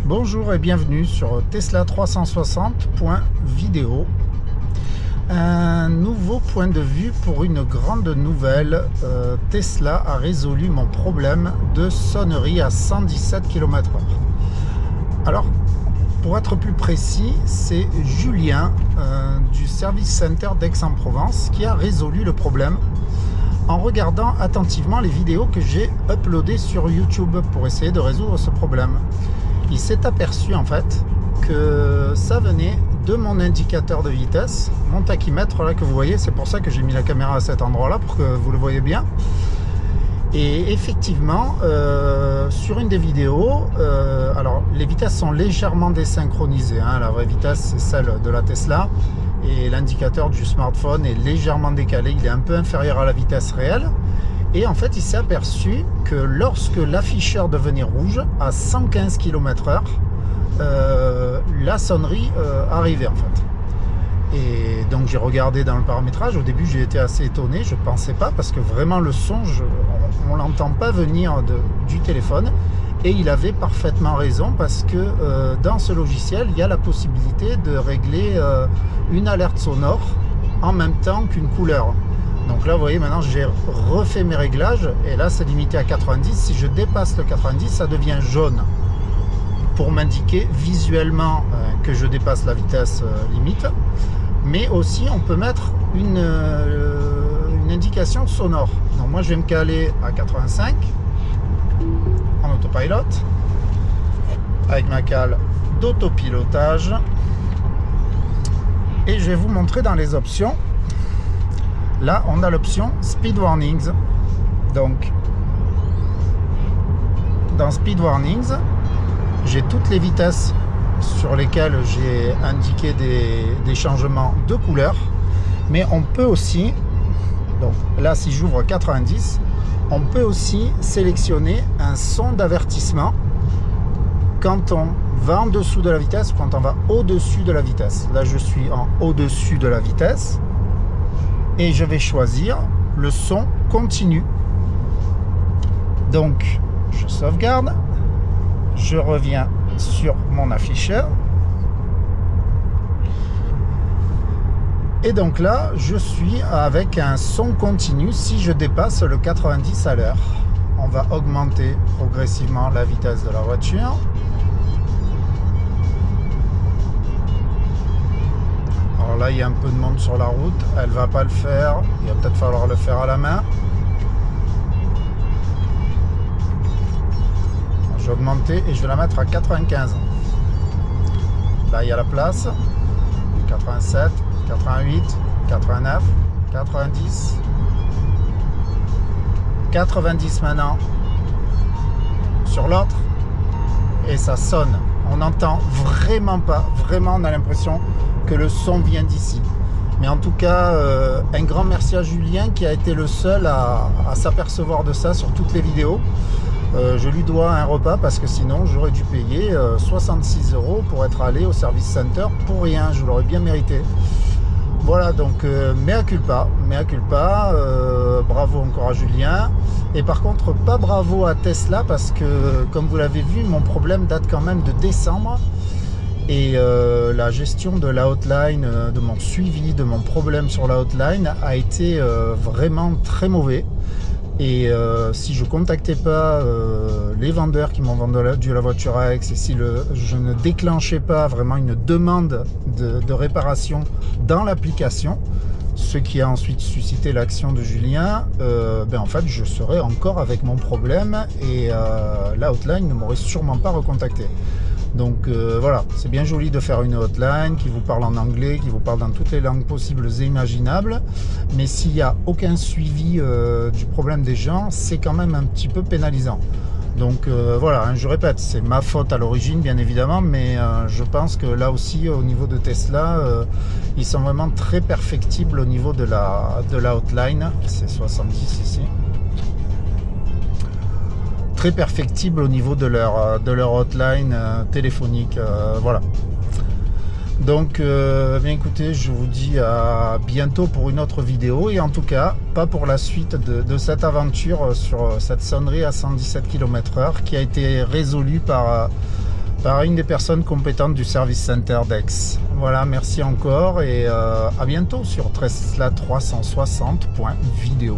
Bonjour et bienvenue sur Tesla 360.video. Un nouveau point de vue pour une grande nouvelle. Tesla a résolu mon problème de sonnerie à 117 km/h. Alors, pour être plus précis, c'est Julien du Service Center d'Aix-en-Provence qui a résolu le problème en regardant attentivement les vidéos que j'ai uploadées sur YouTube pour essayer de résoudre ce problème. Il s'est aperçu en fait que ça venait de mon indicateur de vitesse, mon tachymètre là que vous voyez. C'est pour ça que j'ai mis la caméra à cet endroit là pour que vous le voyez bien. Et effectivement, sur une des vidéos, alors les vitesses sont légèrement désynchronisées, hein. La vraie vitesse c'est celle de la Tesla et l'indicateur du smartphone est légèrement décalé, il est un peu inférieur à la vitesse réelle. Et en fait il s'est aperçu que lorsque l'afficheur devenait rouge à 115 km/h, la sonnerie arrivait en fait. Et donc j'ai regardé dans le paramétrage. Au début j'ai été assez étonné, je pensais pas, parce que vraiment le son on l'entend pas venir du téléphone. Et il avait parfaitement raison, parce que dans ce logiciel il y a la possibilité de régler une alerte sonore en même temps qu'une couleur. Donc là vous voyez, maintenant j'ai refait mes réglages et là c'est limité à 90. Si je dépasse le 90, ça devient jaune pour m'indiquer visuellement que je dépasse la vitesse limite. Mais aussi on peut mettre une indication sonore. Donc moi je vais me caler à 85 en autopilot avec ma cale d'autopilotage et je vais vous montrer dans les options. Là on a l'option Speed Warnings. Donc dans Speed Warnings j'ai toutes les vitesses sur lesquelles j'ai indiqué des changements de couleur, mais on peut aussi, donc là si j'ouvre 90, on peut aussi sélectionner un son d'avertissement quand on va en dessous de la vitesse ou quand on va au-dessus de la vitesse. Là je suis en au-dessus de la vitesse et je vais choisir le son continu. Donc je sauvegarde, je reviens sur mon afficheur et donc là je suis avec un son continu si je dépasse le 90 à l'heure. On va augmenter progressivement la vitesse de la voiture. Alors là il y a un peu de monde sur la route, elle va pas le faire, il va peut-être falloir le faire à la main. Je vais augmenter et je vais la mettre à 95. Là il y a la place. 87, 88, 89, 90, 90 maintenant sur l'autre et ça sonne. On n'entend vraiment pas, vraiment on a l'impression que le son vient d'ici. Mais en tout cas, un grand merci à Julien qui a été le seul à s'apercevoir de ça sur toutes les vidéos. Je lui dois un repas parce que sinon j'aurais dû payer 66 € pour être allé au service center pour rien, je l'aurais bien mérité. Voilà, donc mea culpa, bravo encore à Julien. Et par contre pas bravo à Tesla, parce que comme vous l'avez vu, mon problème date quand même de décembre. Et la gestion de la hotline, de mon suivi de mon problème sur la hotline a été vraiment très mauvais. Et si je contactais pas les vendeurs qui m'ont vendu la voiture à Aix, et si je ne déclenchais pas vraiment une demande de réparation dans l'application, ce qui a ensuite suscité l'action de Julien, en fait je serais encore avec mon problème et la hotline ne m'aurait sûrement pas recontacté. Donc voilà, c'est bien joli de faire une hotline qui vous parle en anglais, qui vous parle dans toutes les langues possibles et imaginables, mais s'il n'y a aucun suivi du problème des gens, c'est quand même un petit peu pénalisant. Donc voilà, hein, je répète, c'est ma faute à l'origine bien évidemment, mais je pense que là aussi au niveau de Tesla, ils sont vraiment très perfectibles au niveau de la hotline. C'est 70 ici. Très perfectible au niveau de leur hotline téléphonique, voilà. Donc bien écoutez, je vous dis à bientôt pour une autre vidéo, et en tout cas pas pour la suite de cette aventure sur cette sonnerie à 117 km/h qui a été résolue par une des personnes compétentes du service center d'Aix. Voilà, merci encore et à bientôt sur Tesla360.video.